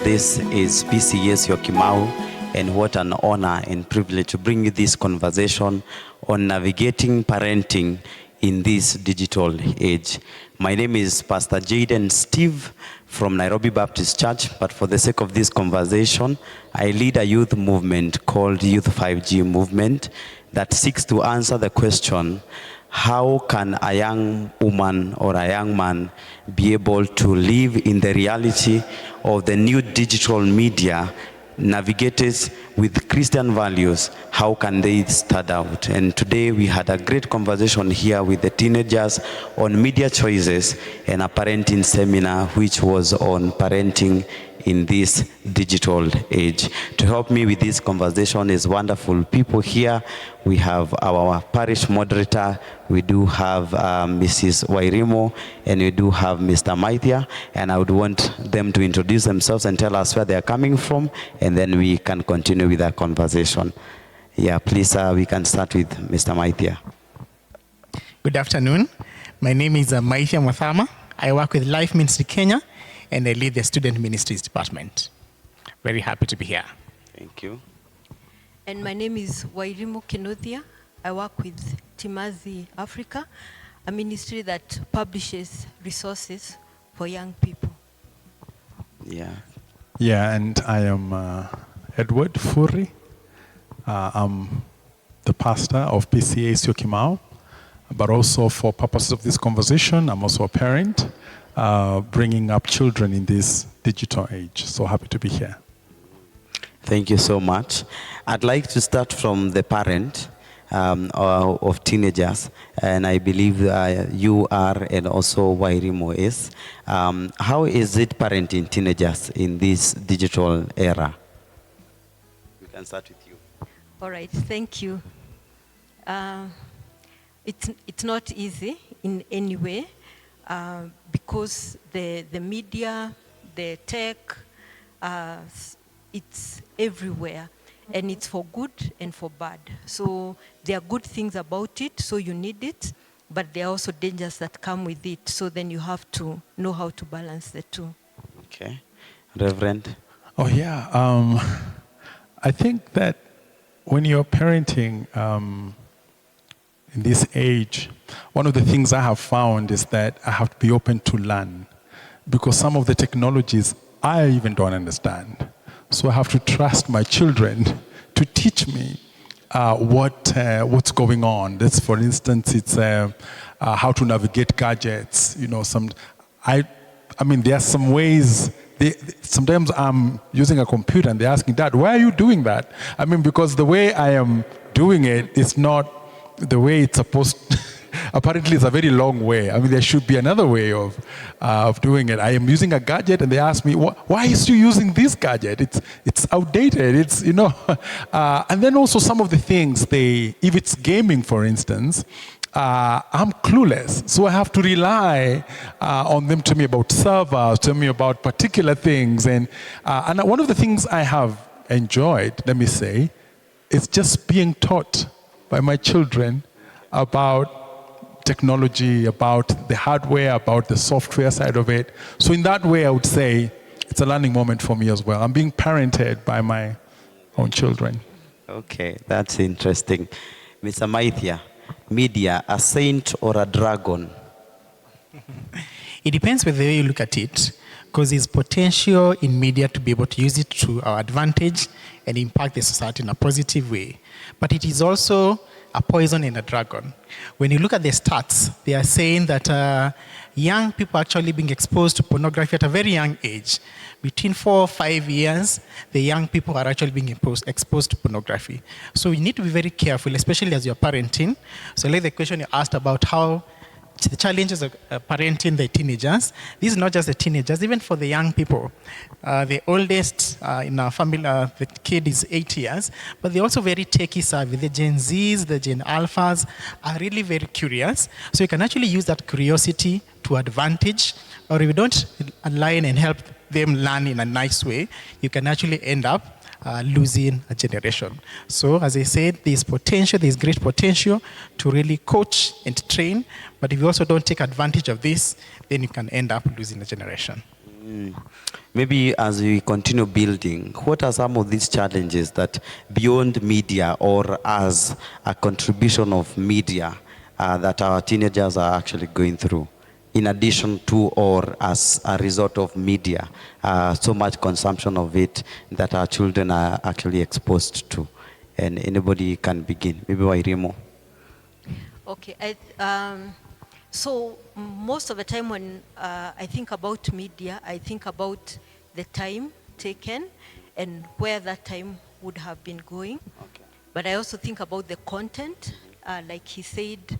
This is PCEA Syokimau, and what an honor and privilege to bring you this conversation on navigating parenting in this digital age. My name is Pastor Jaden Steve from Nairobi Baptist Church, but for the sake of this conversation, I lead a youth movement called Youth 5G Movement that seeks to answer the question, how can a young woman or a young man be able to live in the reality of the new digital media navigated with Christian values? How can they stand out? And today we had a great conversation here with the teenagers on media choices and a parenting seminar which was on parenting in this digital age. To help me with this conversation is wonderful people here. We have our parish moderator, we do have Mrs. Wairimo, and we do have Mr. Maithia, and I would want them to introduce themselves and tell us where they are coming from, and then we can continue with our conversation. Yeah, please, we can start with Mr. Maithia. Good afternoon. My name is Maithia Mwathama. I work with Life Ministry Kenya, and I lead the Student Ministries Department. Very happy to be here. Thank you. And my name is Wairimo Kenothia. I work with Timazi Africa, a ministry that publishes resources for young people. Yeah. Yeah, and I am Edward Furi. I'm the pastor of PCEA Syokimau, but also for purposes of this conversation, I'm also a parent, bringing up children in this digital age. So happy to be here. Thank you so much. I'd like to start from the parent of teenagers, and I believe you are, and also Wairimo is. How is it parenting teenagers in this digital era? We can start with you. All right, thank you. It's not easy in any way because the media, the tech, it's everywhere, and it's for good and for bad. So there are good things about it, so you need it, but there are also dangers that come with it. So then you have to know how to balance the two. Okay. Reverend? Oh, yeah. I think that when you're parenting in this age, one of the things I have found is that I have to be open to learn, because some of the technologies I even don't understand. So I have to trust my children to teach me what's going on. That's, for instance, it's how to navigate gadgets. You know, I mean, there are some ways. Sometimes I'm using a computer and they're asking, Dad, why are you doing that? I mean, because the way I am doing it is not the way it's supposed to. Apparently, it's a very long way. I mean, there should be another way of doing it. I am using a gadget, and they ask me, "Why is you using this gadget? It's outdated. It's, you know." And then also some of the things if it's gaming, for instance, I'm clueless, so I have to rely on them to tell me about servers, tell me about particular things, and one of the things I have enjoyed, let me say, is just being taught by my children about technology, about the hardware, about the software side of it. So in that way, I would say it's a learning moment for me as well. I'm being parented by my own children. Okay, that's interesting. Mr. Maithia, media, a saint or a dragon? It depends with the way you look at it, because there's potential in media to be able to use it to our advantage and impact the society in a positive way. But it is also a poison and a dragon. When you look at the stats, they are saying that young people actually being exposed to pornography at a very young age. Between 4 or 5 years, the young people are actually being exposed to pornography. So you need to be very careful, especially as you're parenting. So like the question you asked about how the challenges of parenting the teenagers. This is not just the teenagers, even for the young people. The oldest in our family, the kid is 8 years, but they're also very techy savvy. The Gen Zs, the Gen Alphas are really very curious. So you can actually use that curiosity to advantage, or if you don't align and help them learn in a nice way, you can actually end up losing a generation. So as I said, there's great potential to really coach and train, but if you also don't take advantage of this, then you can end up losing a generation. Maybe as we continue building, what are some of these challenges that beyond media or as a contribution of media that our teenagers are actually going through, in addition to or as a result of media, so much consumption of it that our children are actually exposed to? And anybody can begin. Maybe Wairimo. Okay. So most of the time when I think about media, I think about the time taken and where that time would have been going. Okay. But I also think about the content, like he said,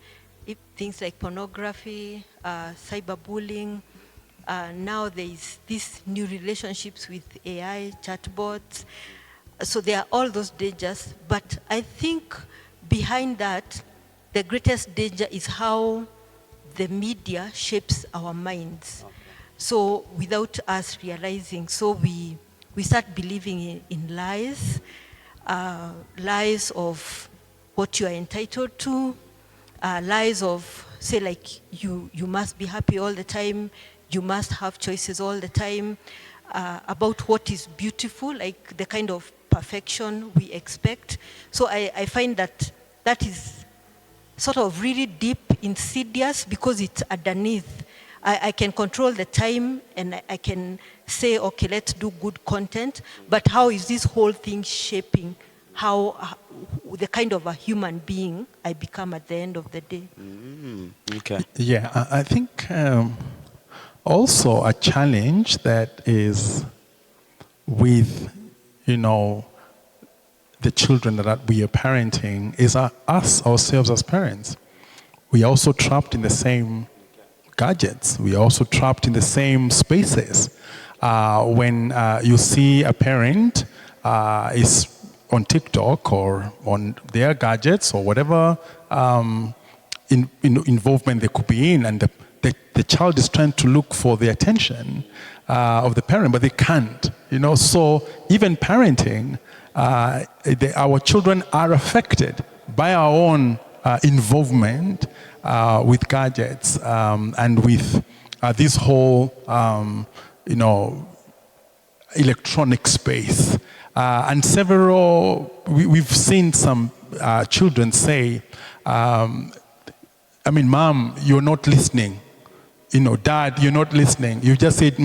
things like pornography, cyberbullying. Now there is these new relationships with AI, chatbots. So there are all those dangers. But I think behind that, the greatest danger is how the media shapes our minds. Okay. So without us realizing, so we start believing in lies, lies of what you are entitled to, lies of, say, like, you must be happy all the time, you must have choices all the time, about what is beautiful, like the kind of perfection we expect. So I find that is sort of really deep, insidious, because it's underneath. I can control the time and I can say, okay, let's do good content, but how is this whole thing shaping how the kind of a human being I become at the end of the day? Okay. Yeah, I think also a challenge that is with, the children that we are parenting is us ourselves as parents. We are also trapped in the same gadgets. We are also trapped in the same spaces. When you see a parent is on TikTok or on their gadgets or whatever involvement they could be in, and the child is trying to look for the attention of the parent, but they can't. So even parenting, our children are affected by our own involvement with gadgets and with this whole, electronic space. And we've seen some children say, Mom, you're not listening. Dad, you're not listening. You just said,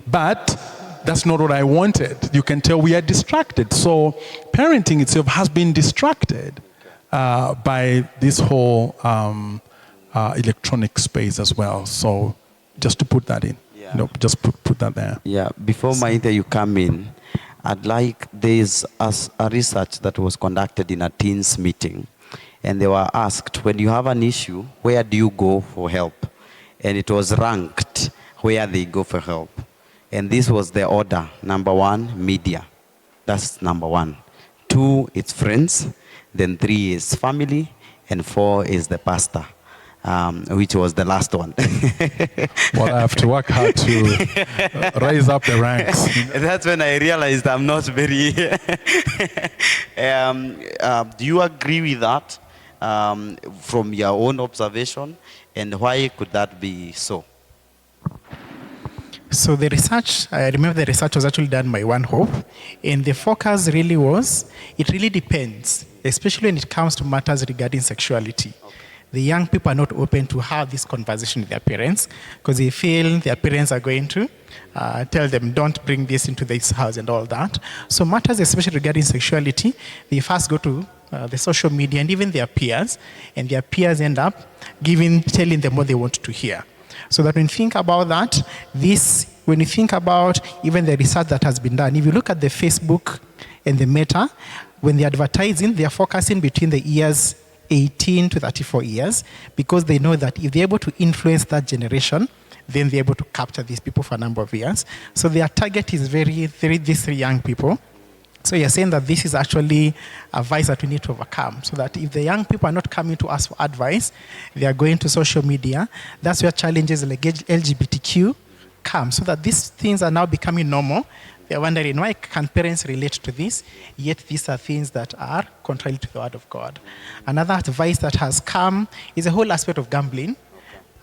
but that's not what I wanted. You can tell we are distracted. So parenting itself has been distracted by this whole electronic space as well. So just to put that in, just put that there. Yeah, before Maitha, you come in, there's a research that was conducted in a teens meeting, and they were asked, when you have an issue, where do you go for help? And it was ranked where they go for help. And this was the order. Number 1, media. That's number 1. 2, it's friends. Then 3 is family. And 4 is the pastor, which was the last one. Well, I have to work hard to raise up the ranks. That's when I realized I'm not very... do you agree with that from your own observation? And why could that be so? So the research, I remember the research was actually done by One Hope, and the focus really was, it really depends, especially when it comes to matters regarding sexuality. Okay. The young people are not open to have this conversation with their parents because they feel their parents are going to tell them, don't bring this into this house and all that. So matters especially regarding sexuality, they first go to the social media and even their peers, and their peers end up telling them what they want to hear. So that when you think about that, when you think about even the research that has been done, if you look at the Facebook and the Meta, when they're advertising, they're focusing between the years 18 to 34 years, because they know that if they're able to influence that generation, then they're able to capture these people for a number of years. So their target is these 3 young people. So you're saying that this is actually a vice that we need to overcome, so that if the young people are not coming to us for advice, they are going to social media. That's where challenges like LGBTQ come, so that these things are now becoming normal. They're wondering, why can parents relate to this, yet these are things that are contrary to the word of God. Another advice that has come is the whole aspect of gambling.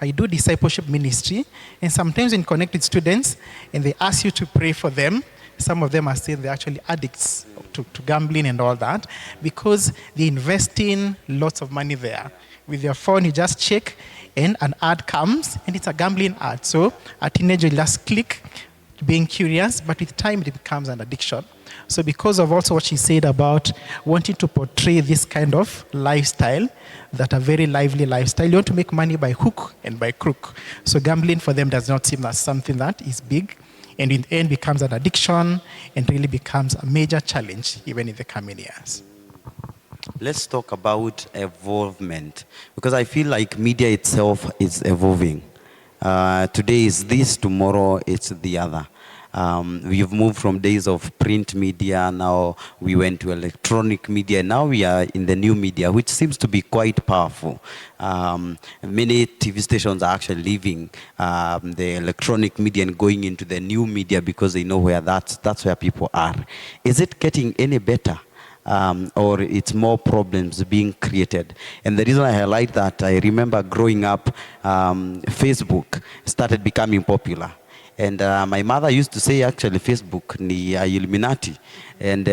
I do discipleship ministry, and sometimes when you connect with students and they ask you to pray for them, some of them are saying they're actually addicts to gambling and all that, because they invest in lots of money there. With your phone, you just check, and an ad comes, and it's a gambling ad. So a teenager will just click, being curious, but with time it becomes an addiction. So because of also what she said about wanting to portray this kind of lifestyle, that a very lively lifestyle, you want to make money by hook and by crook. So gambling for them does not seem as something that is big, and in the end becomes an addiction and really becomes a major challenge even in the coming years. Let's talk about evolvement, because I feel like media itself is evolving. Today is this, tomorrow it's the other. We've moved from days of print media, now we went to electronic media, now we are in the new media, which seems to be quite powerful. Many TV stations are actually leaving the electronic media and going into the new media because they know where that's where people are. Is it getting any better? Or it's more problems being created? And the reason I highlight that, I remember growing up, Facebook started becoming popular. And my mother used to say, actually, Facebook ni Illuminati, and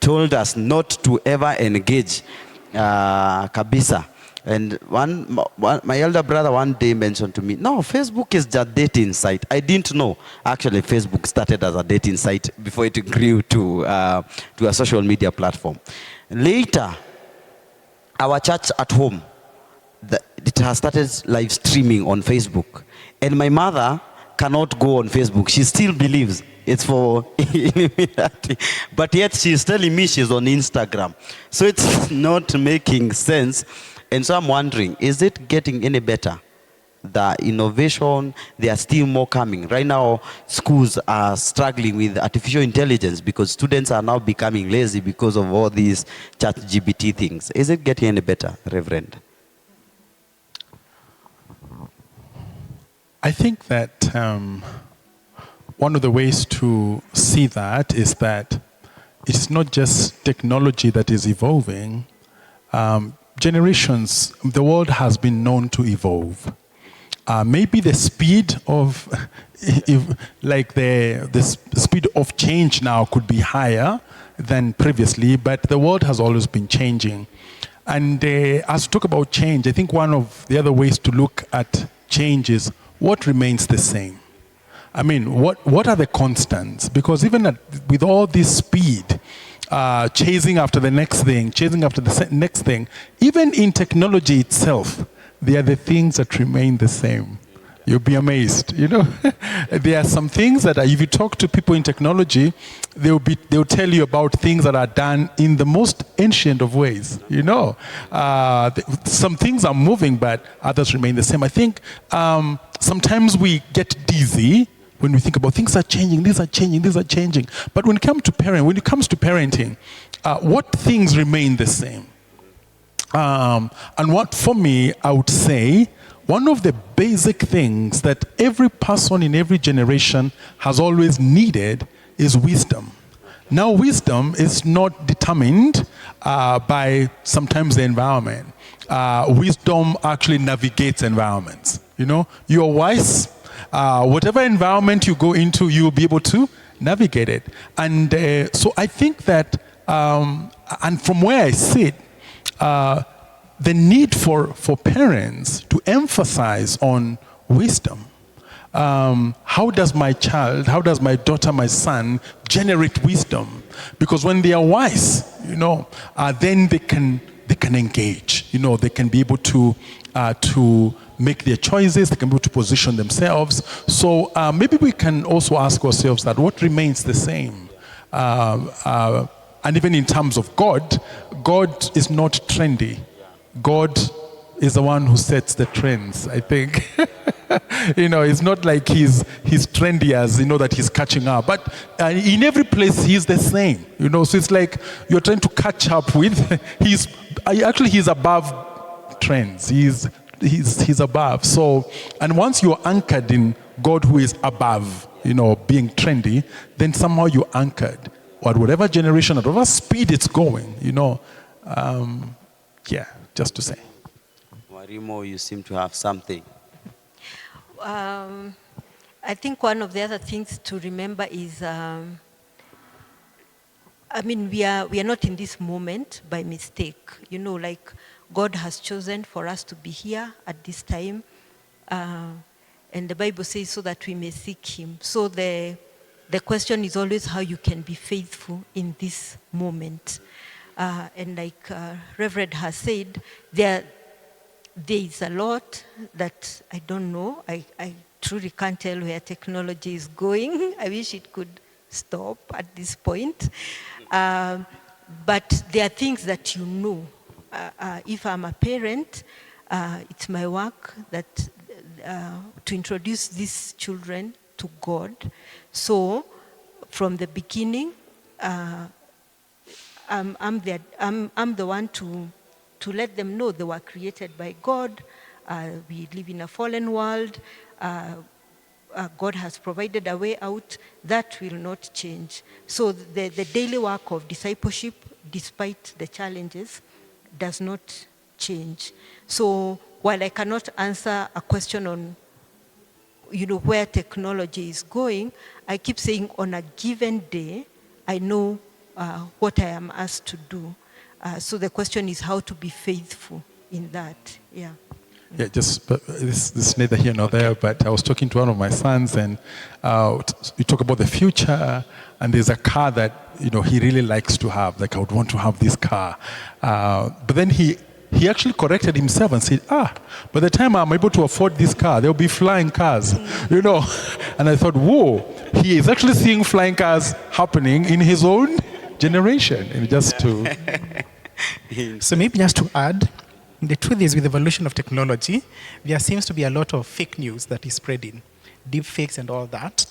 told us not to ever engage kabisa. And my elder brother one day mentioned to me, no, Facebook is just dating site. I didn't know. Actually, Facebook started as a dating site before it grew to a social media platform. Later, our church at home, it has started live streaming on Facebook. And my mother cannot go on Facebook. She still believes it's for Illuminati. But yet she's telling me she's on Instagram. So it's not making sense. And so I'm wondering, is it getting any better? The innovation, there are still more coming. Right now, schools are struggling with artificial intelligence because students are now becoming lazy because of all these ChatGPT things. Is it getting any better, Reverend? I think that one of the ways to see that is that it's not just technology that is evolving. Generations, the world has been known to evolve. Maybe the speed of, the speed of change now could be higher than previously, but the world has always been changing. And as we talk about change, I think one of the other ways to look at change is what remains the same. I mean, what are the constants? Because even with all this speed, chasing after the next thing, chasing after the next thing, even in technology itself, there are the things that remain the same. You'll be amazed, you know. There are some things that if you talk to people in technology, they'll tell you about things that are done in the most ancient of ways, you know. Some things are moving, but others remain the same. I think sometimes we get dizzy when we think about things are changing, these are changing, these are changing. But when it comes to parenting, what things remain the same? And what, for me, I would say, one of the basic things that every person in every generation has always needed is wisdom. Now, wisdom is not determined by sometimes the environment. Wisdom actually navigates environments. You know, you're wise. Whatever environment you go into, you'll be able to navigate it. And so I think that, and from where I sit, the need for parents to emphasize on wisdom. How does my child, how does my daughter, my son generate wisdom? Because when they are wise, you know, then they can engage. You know, they can be able to make their choices. They can be able to position themselves. So maybe we can also ask ourselves that what remains the same. And even in terms of God, God is not trendy. God is the one who sets the trends, I think. You know, it's not like he's trendy as, you know, that he's catching up. But in every place, he's the same. You know, so it's like you're trying to catch up with. He's above trends. He's above. So, and once you're anchored in God who is above, you know, being trendy, then somehow you're anchored. Or at whatever generation, at whatever speed it's going, you know. Yeah, just to say. Warimo, you seem to have something. I think one of the other things to remember is, we are not in this moment by mistake. Like God has chosen for us to be here at this time. And the Bible says so that we may seek him. So the question is always how you can be faithful in this moment. And like Reverend has said, there is a lot that I don't know. I truly can't tell where technology is going. I wish it could stop at this point. But there are things that you know. If I'm a parent, it's my work that to introduce these children to God. So from the beginning, I'm the one to let them know they were created by God. We live in a fallen world. God has provided a way out. That will not change. So the daily work of discipleship, despite the challenges, does not change. So while I cannot answer a question on where technology is going, I keep saying on a given day, I know what I am asked to do. So the question is how to be faithful in that. Yeah. Yeah, this is neither here nor there, but I was talking to one of my sons, and we talk about the future, and there's a car that he really likes to have. Like, I would want to have this car, but then he actually corrected himself and said, by the time I'm able to afford this car, there'll be flying cars, And I thought, whoa, he is actually seeing flying cars happening in his own generation, and just to. So maybe just to add, the truth is with the evolution of technology, there seems to be a lot of fake news that is spreading, deep fakes and all that.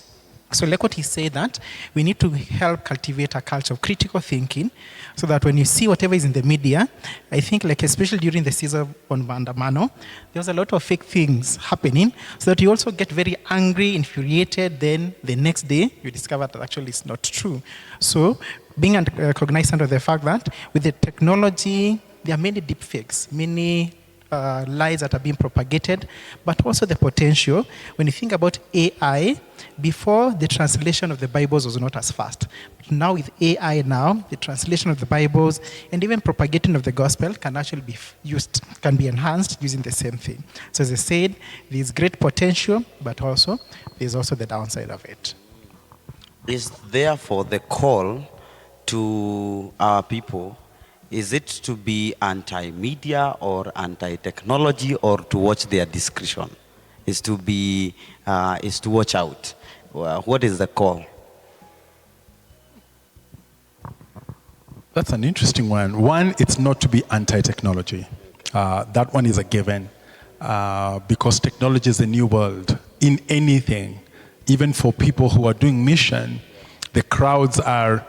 So like what he said, that we need to help cultivate a culture of critical thinking so that when you see whatever is in the media, I think like especially during the season on Maandamano, there was a lot of fake things happening so that you also get very angry, infuriated, then the next day you discover that actually it's not true. So being cognizant of the fact that with the technology, there are many deep fakes, many lies that are being propagated, but also the potential. When you think about AI, before the translation of the Bibles was not as fast. But now with AI now, the translation of the Bibles and even propagating of the gospel can actually be used, can be enhanced using the same thing. So as I said, there's great potential, but also there's also the downside of it. Is therefore the call to our people, is it to be anti-media or anti-technology, or to watch their discretion? Is to watch out? What is the call? That's an interesting one. One, it's not to be anti-technology. That one is a given, because technology is a new world in anything. Even for people who are doing mission, the crowds are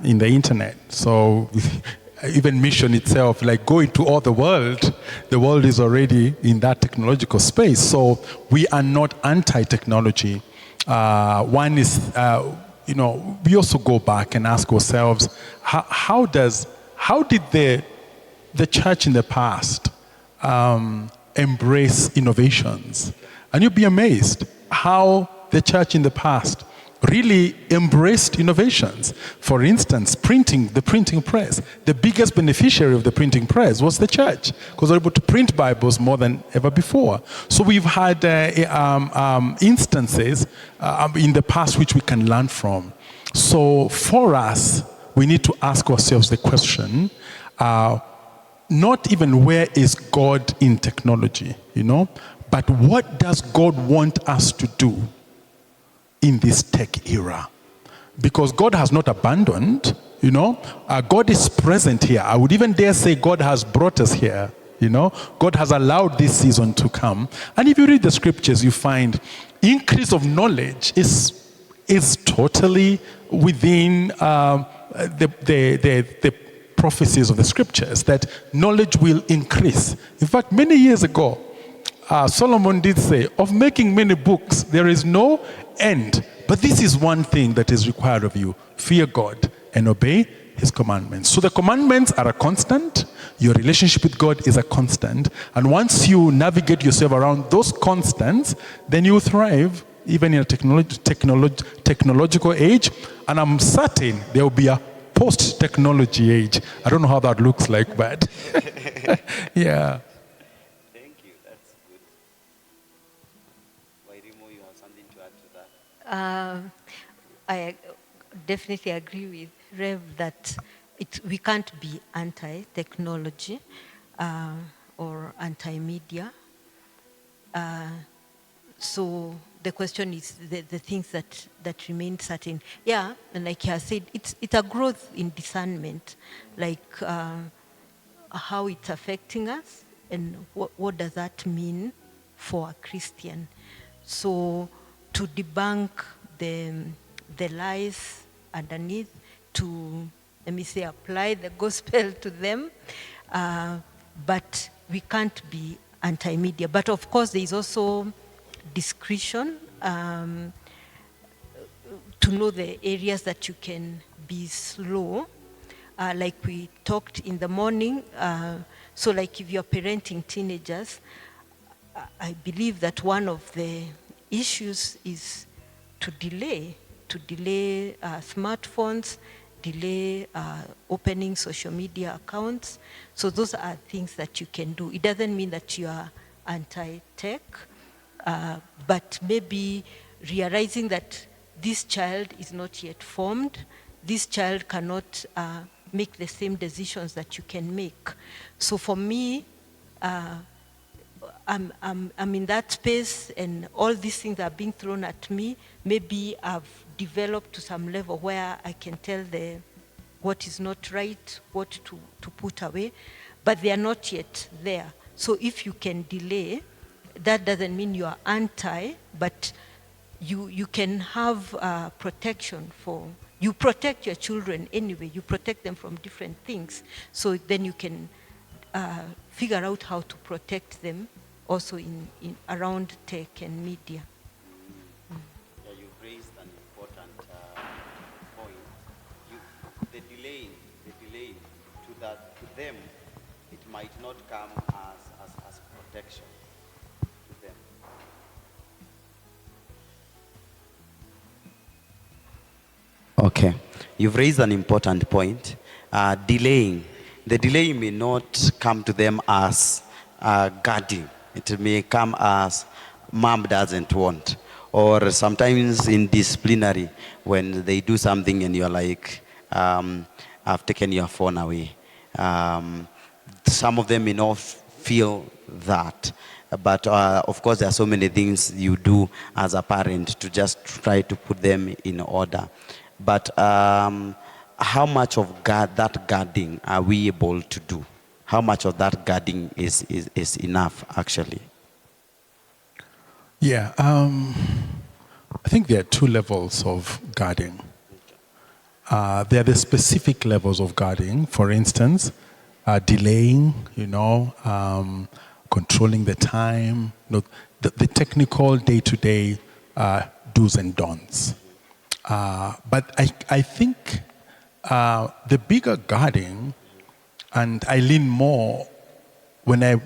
in the internet. So even mission itself, like going to all the world is already in that technological space. So we are not anti-technology. One is, we also go back and ask ourselves, how did the church in the past embrace innovations? And you'll be amazed how the church in the past really embraced innovations. For instance, the printing press. The biggest beneficiary of the printing press was the church, because they were able to print Bibles more than ever before. So we've had instances in the past which we can learn from. So for us, we need to ask ourselves the question, not even where is God in technology, but what does God want us to do in this tech era? Because God has not abandoned, God is present here. I would even dare say God has brought us here, God has allowed this season to come. And if you read the scriptures, you find increase of knowledge is totally within the prophecies of the scriptures, that knowledge will increase. In fact, many years ago, Solomon did say, of making many books, there is no end. But this is one thing that is required of you: fear God and obey his commandments. So the commandments are a constant. Your relationship with God is a constant. And once you navigate yourself around those constants, then you thrive even in a technological age. And I'm certain there will be a post-technology age. I don't know how that looks like, but yeah. Thank you. That's good. Wairimu, you have something to add to that? I definitely agree with Rev that we can't be anti-technology or anti-media. So the question is the things that remain certain. Yeah, and like I said, it's a growth in discernment, like how it's affecting us and what does that mean for a Christian. So to debunk the lies underneath, to, let me say, apply the gospel to them, but we can't be anti-media. But of course, there is also discretion to know the areas that you can be slow. Like we talked in the morning, so like if you're parenting teenagers, I believe that one of the issues is to delay smartphones, delay opening social media accounts. So those are things that you can do. It doesn't mean that you are anti-tech, but maybe realizing that this child is not yet formed, this child cannot make the same decisions that you can make. So for me, I'm in that space, and all these things are being thrown at me. Maybe I've developed to some level where I can tell what is not right, what to put away, but they are not yet there. So if you can delay, that doesn't mean you are anti, but you can have protection for, you protect your children anyway, you protect them from different things. So then you can figure out how to protect them also in around tech and media. Yeah, you raised an important point. The delay to them, it might not come as protection to them. Okay, you've raised an important point. The delay may not come to them as guarding. It may come as mom doesn't want, or sometimes in disciplinary when they do something and you're like, I've taken your phone away. Some of them may not feel that, but of course there are so many things you do as a parent to just try to put them in order. But how much of that guarding are we able to do? How much of that guarding is enough, actually? Yeah, I think there are two levels of guarding. There are the specific levels of guarding. For instance, delaying, controlling the time, the technical day-to-day do's and don'ts. But I think the bigger guarding, and I lean more, when I'm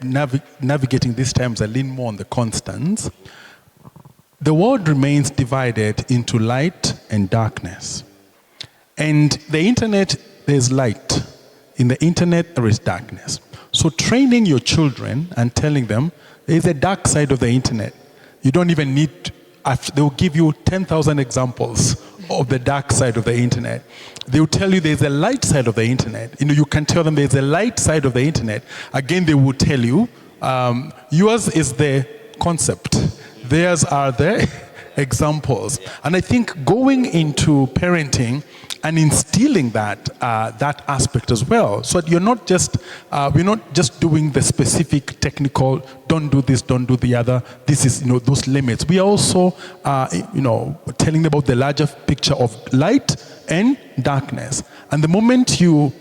navigating these times, I lean more on the constants. The world remains divided into light and darkness. And the internet, there's light. In the internet, there is darkness. So training your children and telling them there's a dark side of the internet. You don't even need, they'll give you 10,000 examples of the dark side of the internet. They will tell you there's a light side of the internet. You can tell them there's a light side of the internet. Again, they will tell you, yours is the concept. Theirs are the examples. And I think going into parenting and instilling that aspect as well, so that we're not just doing the specific technical, don't do this, don't do the other, this is those limits. We are also telling them about the larger picture of light and darkness. And the moment you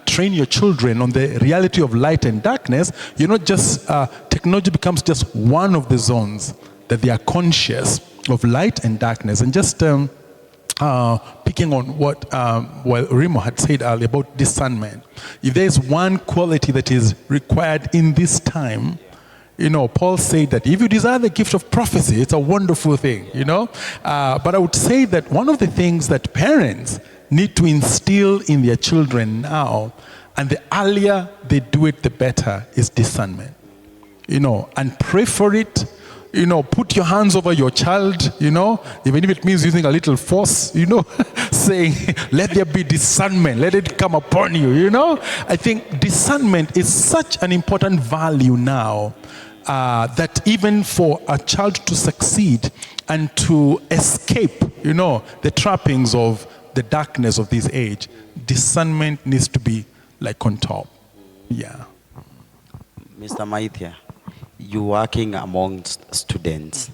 train your children on the reality of light and darkness, you're not just technology becomes just one of the zones that they are conscious of light and darkness. And just picking on what Remo had said earlier about discernment. If there's one quality that is required in this time, Paul said that if you desire the gift of prophecy, it's a wonderful thing, But I would say that one of the things that parents need to instill in their children now, and the earlier they do it, the better, is discernment. And pray for it. Put your hands over your child, even if it means using a little force, saying, let there be discernment, let it come upon you, I think discernment is such an important value now that even for a child to succeed and to escape, the trappings of the darkness of this age, discernment needs to be like on top. Yeah. Mr. Maithia, you working amongst students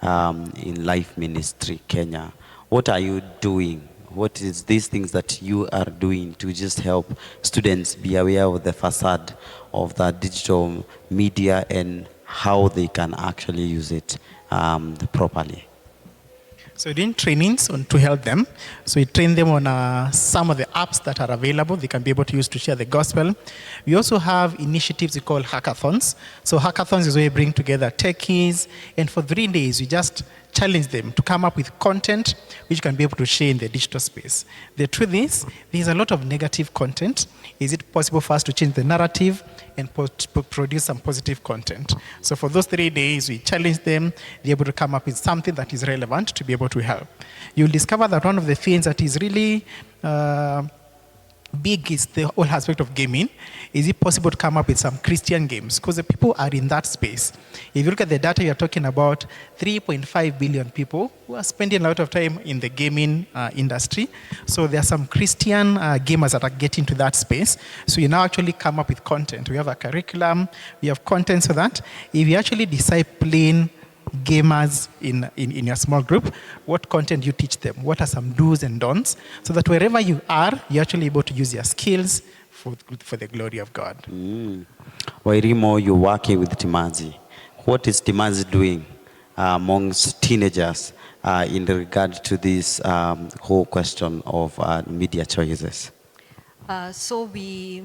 in Life Ministry Kenya. What are you doing? What is these things that you are doing to just help students be aware of the facade of the digital media and how they can actually use it properly? So we're doing trainings to help them. So we train them on some of the apps that are available they can be able to use to share the gospel. We also have initiatives we call hackathons. So hackathons is where we bring together techies, and for 3 days we just challenge them to come up with content which can be able to share in the digital space. The truth is, there's a lot of negative content. Is it possible for us to change the narrative and produce some positive content? So for those 3 days, we challenge them, they're able to come up with something that is relevant to be able to help. You'll discover that one of the things that is really big is the whole aspect of gaming. Is it possible to come up with some Christian games? Because the people are in that space. If you look at the data, you're talking about 3.5 billion people who are spending a lot of time in the gaming industry. So there are some Christian gamers that are getting to that space. So you now actually come up with content. We have a curriculum, we have content so that if you actually discipline gamers in your small group, what content you teach them, what are some do's and don'ts, so that wherever you are, you're actually able to use your skills for the glory of God. Wairimo, you're working with Timazi. What is Timazi doing amongst teenagers in regard to this whole question of media choices? So we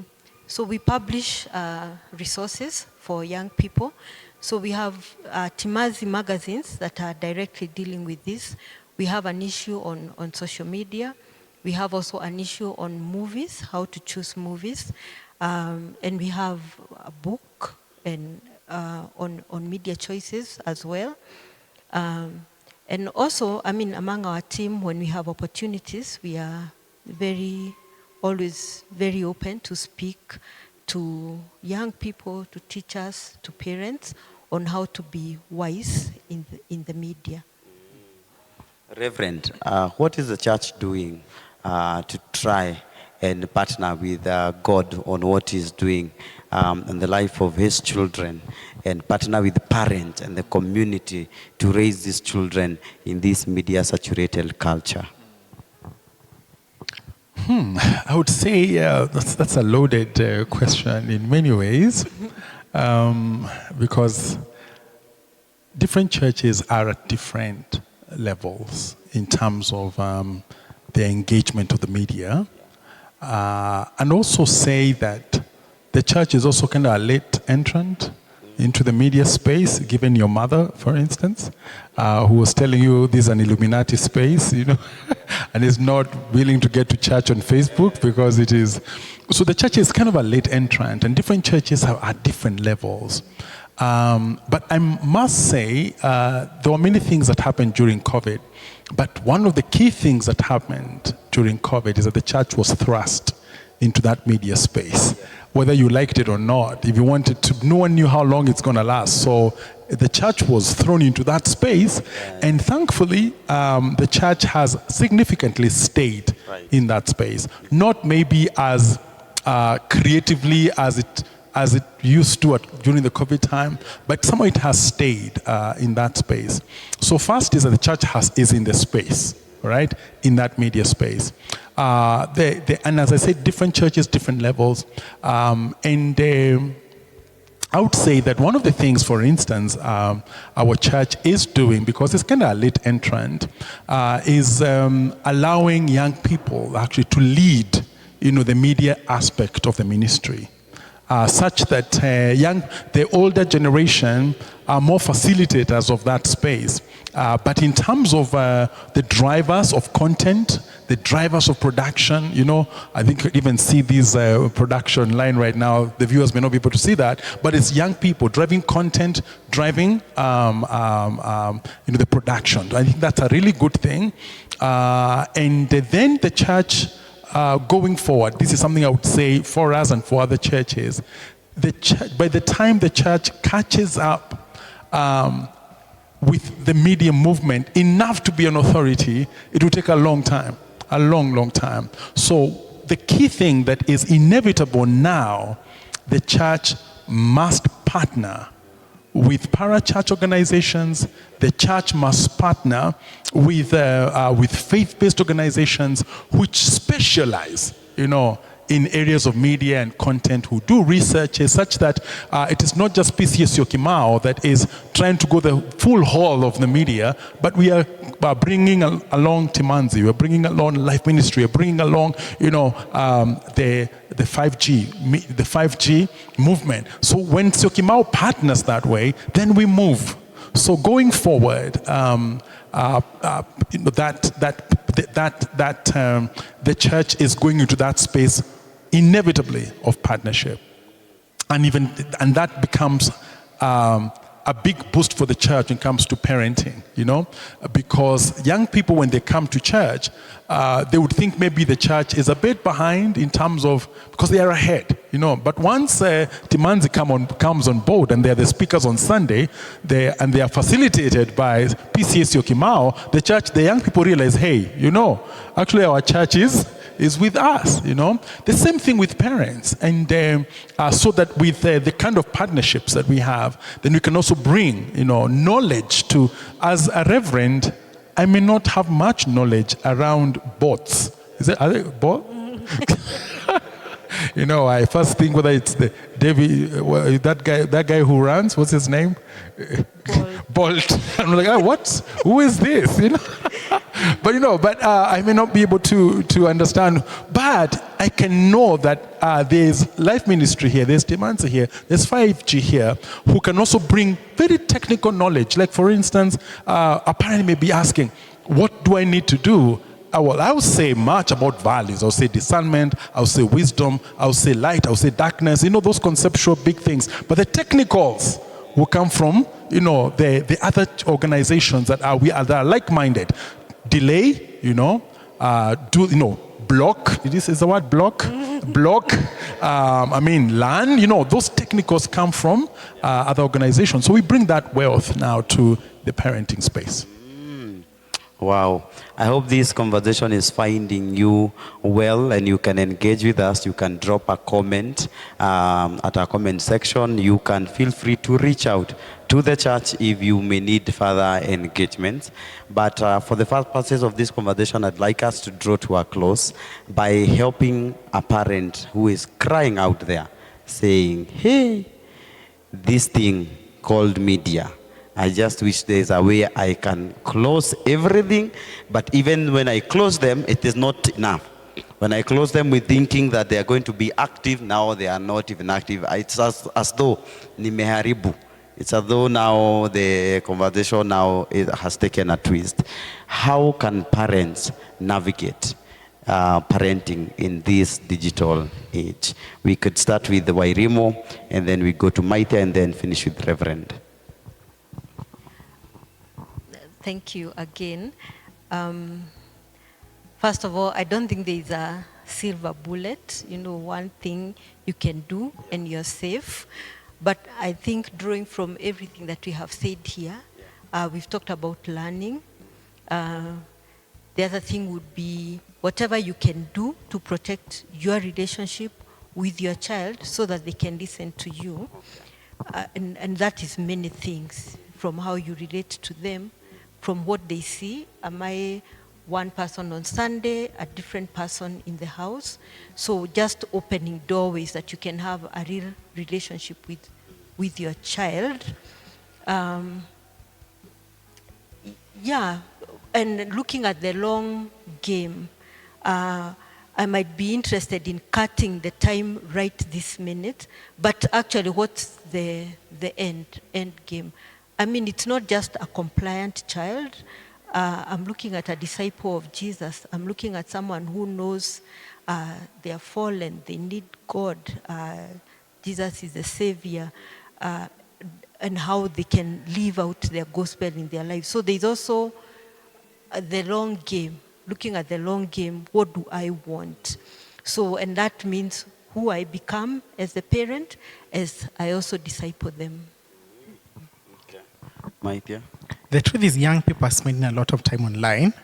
publish resources for young people. So we have Timazi magazines that are directly dealing with this. We have an issue on social media. We have also an issue on movies, how to choose movies. And we have a book and on media choices as well. And also, among our team, when we have opportunities, we are always very open to speak to young people, to teachers, to parents, on how to be wise in the media. Reverend, what is the church doing to try and partner with God on what he's doing in the life of his children, and partner with the parents and the community to raise these children in this media-saturated culture? I would say that's a loaded question in many ways. Because different churches are at different levels in terms of their engagement of the media. And also say that the church is also kind of a late entrant into the media space, given your mother, for instance, who was telling you this is an Illuminati space, and is not willing to get to church on Facebook because it is. So the church is kind of a late entrant, and different churches are at different levels. But I must say, there were many things that happened during COVID, but one of the key things that happened during COVID is that the church was thrust into that media space, whether you liked it or not. If you wanted to, no one knew how long it's going to last. So the church was thrown into that space, and thankfully, the church has significantly stayed in that space. Not maybe as creatively as it used to during the COVID time, but somehow it has stayed in that space. So first is that the church is in the space, right, in that media space. And as I said, different churches, different levels. And I would say that one of the things, for instance, our church is doing, because it's kind of a late entrant, is allowing young people actually to lead, the media aspect of the ministry. Such that the older generation are more facilitators of that space. But in terms of the drivers of content, the drivers of production, I think you even see this production line right now. The viewers may not be able to see that, but it's young people driving content, driving the production. I think that's a really good thing. And then the church, going forward, this is something I would say for us and for other churches. By the time the church catches up with the media movement enough to be an authority, it will take a long time, a long, long time. So the key thing that is inevitable now, the church must partner with para-church organizations. The church must partner with faith-based organizations which specialize, in areas of media and content, who do research such that it is not just PCEA Syokimau that is trying to go the full haul of the media, but we are bringing along Timanzi, we're bringing along Life Ministry, we're bringing along, the 5G movement. So when Syokimau partners that way, then we move. So going forward, the church is going into that space inevitably of partnership, and that becomes a big boost for the church when it comes to parenting, because young people, when they come to church, they would think maybe the church is a bit behind in terms of, because they are ahead, But once Timanzi comes on board and they're the speakers on Sunday, and they are facilitated by PCEA Syokimau, the young people realize, hey, actually our church is with us, The same thing with parents. And so that with the kind of partnerships that we have, then we can also bring, knowledge to, as a reverend, I may not have much knowledge around bots. Are they bots? I first think whether it's the David, that guy who runs, what's his name? Bolt. I'm like, what? Who is this? But I may not be able to understand. But I can know that there's Life Ministry here, there's Timanzi here, there's 5G here, who can also bring very technical knowledge. Like, for instance, a parent may be asking, what do I need to do? I would say much about values. I would say discernment. I would say wisdom. I would say light. I would say darkness. Those conceptual big things. But the technicals will come from, the other organizations that are like-minded. Delay, block. Is the word block? Block. Learn. Those technicals come from other organizations. So we bring that wealth now to the parenting space. Wow. I hope this conversation is finding you well, and you can engage with us. You can drop a comment at our comment section. You can feel free to reach out to the church if you may need further engagement. But for the first purposes of this conversation, I'd like us to draw to a close by helping a parent who is crying out there, saying, hey, this thing called media, I just wish there's a way I can close everything, but even when I close them, it is not enough. When I close them with thinking that they are going to be active, now they are not even active. It's as though nimeharibu. It's as though now the conversation now has taken a twist. How can parents navigate parenting in this digital age? We could start with the Wairimo, and then we go to Maite, and then finish with Reverend. Thank you again. First of all, I don't think there is a silver bullet, one thing you can do and you're safe. But I think drawing from everything that we have said here, we've talked about learning. The other thing would be whatever you can do to protect your relationship with your child so that they can listen to you. And that is many things, from how you relate to them, from what they see. Am I one person on Sunday, a different person in the house? So just opening doorways that you can have a real relationship with with your child. Yeah, and looking at the long game, I might be interested in cutting the time right this minute, but actually what's the end game? I mean, it's not just a compliant child. I'm looking at a disciple of Jesus. I'm looking at someone who knows they are fallen, they need God. Jesus is the Savior. And how they can live out their gospel in their lives. So there's also the long game, looking at the long game, what do I want? So, and that means who I become as a parent, as I also disciple them. Okay. Maithia? The truth is, young people are spending a lot of time online.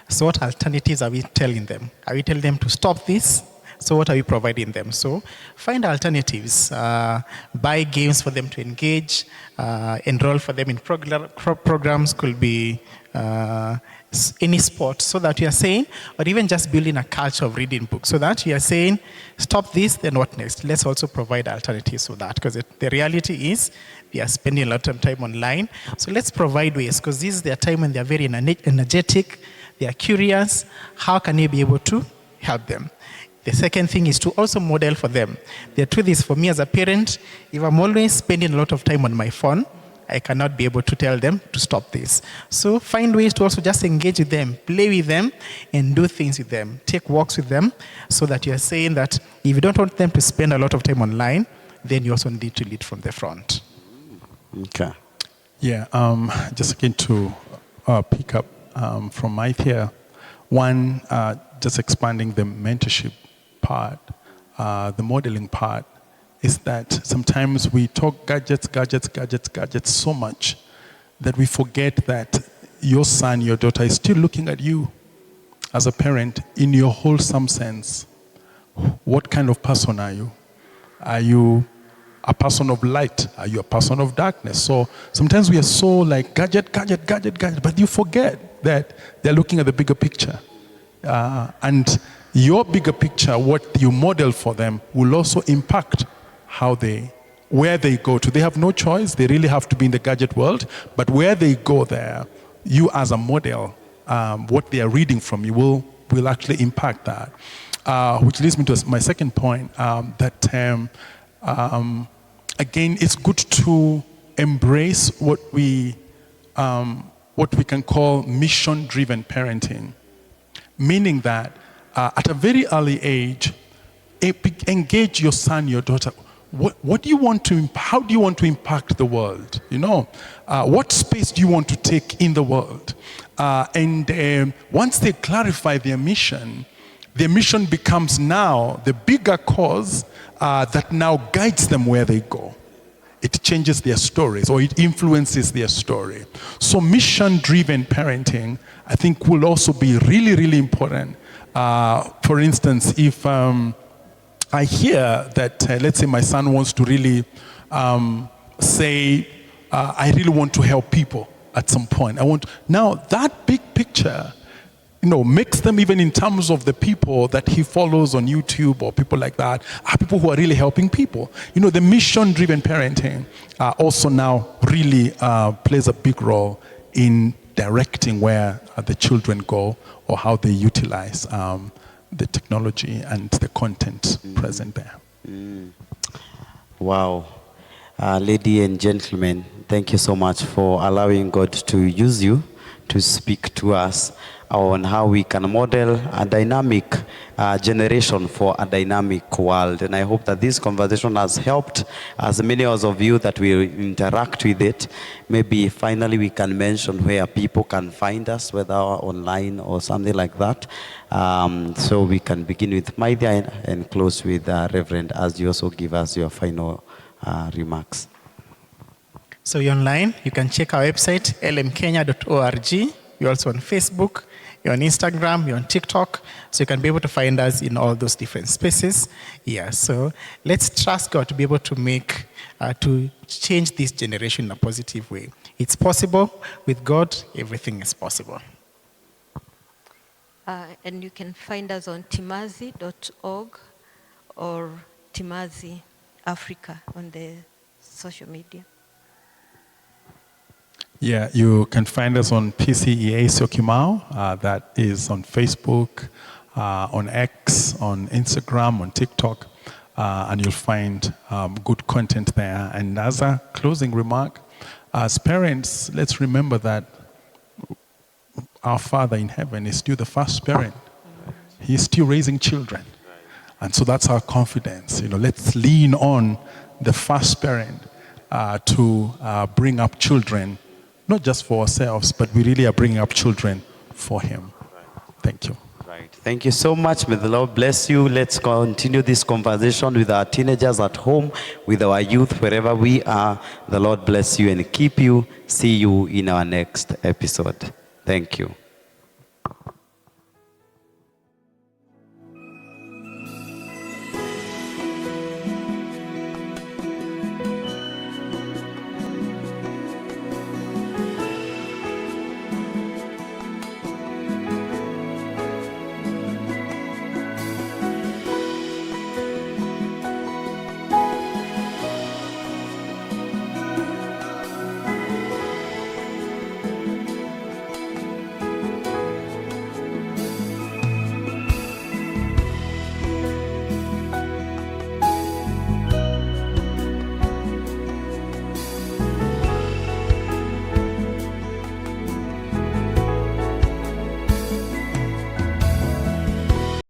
So what alternatives are we telling them? Are we telling them to stop this? So what are we providing them? So find alternatives. Buy games for them to engage. Enroll for them in programs. Could be any sport. So that you are saying, or even just building a culture of reading books. So that you are saying, stop this, then what next? Let's also provide alternatives for that. Because the reality is, they are spending a lot of time online. So let's provide ways, because this is their time when they are very energetic, they are curious. How can you be able to help them? The second thing is to also model for them. The truth is, for me as a parent, if I'm always spending a lot of time on my phone, I cannot be able to tell them to stop this. So find ways to also just engage with them, play with them, and do things with them. Take walks with them, so that you're saying that if you don't want them to spend a lot of time online, then you also need to lead from the front. Okay. Yeah, just again to pick up from Maithia. One, just expanding the mentorship part, the modeling part, is that sometimes we talk gadgets so much that we forget that your son, your daughter is still looking at you as a parent in your wholesome sense. What kind of person are you? Are you a person of light? Are you a person of darkness? So sometimes we are so like gadget, but you forget that they're looking at the bigger picture. And your bigger picture, what you model for them, will also impact where they go to. They have no choice. They really have to be in the gadget world. But where they go there, you as a model, what they are reading from you will actually impact that. Which leads me to my second point, that again, it's good to embrace what we can call mission-driven parenting, meaning that at a very early age, engage your son, your daughter. What do you want to? How do you want to impact the world? You know, what space do you want to take in the world? And once they clarify their mission becomes now the bigger cause that now guides them where they go. It changes their stories, or it influences their story. So mission-driven parenting, I think, will also be really, really important. For instance, if I hear that, let's say my son wants to really say, I really want to help people at some point. Now that big picture, makes them, even in terms of the people that he follows on YouTube or people like that, are people who are really helping people. The mission-driven parenting also now really plays a big role in directing where the children go or how they utilize the technology and the content present there. Wow. Ladies and gentlemen, thank you so much for allowing God to use you to speak to us on how we can model a dynamic generation for a dynamic world. And I hope that this conversation has helped as many of you that will interact with it. Maybe finally we can mention where people can find us, whether online or something like that. So we can begin with Maithia and close with Reverend, as you also give us your final remarks. So you're online, you can check our website, lmkenya.org. You're also on Facebook, you're on Instagram, you're on TikTok. So you can be able to find us in all those different spaces. Yeah, so let's trust God to be able to to change this generation in a positive way. It's possible. With God, everything is possible. And you can find us on timazi.org or Timazi Africa on the social media. Yeah, you can find us on PCEA Syokimau. That is on Facebook, on X, on Instagram, on TikTok, and you'll find good content there. And as a closing remark, as parents, let's remember that our Father in heaven is still the first parent. He's still raising children. And so that's our confidence. Let's lean on the first parent to bring up children, not just for ourselves, but we really are bringing up children for him. Thank you. Right. Thank you so much. May the Lord bless you. Let's continue this conversation with our teenagers at home, with our youth, wherever we are. The Lord bless you and keep you. See you in our next episode. Thank you.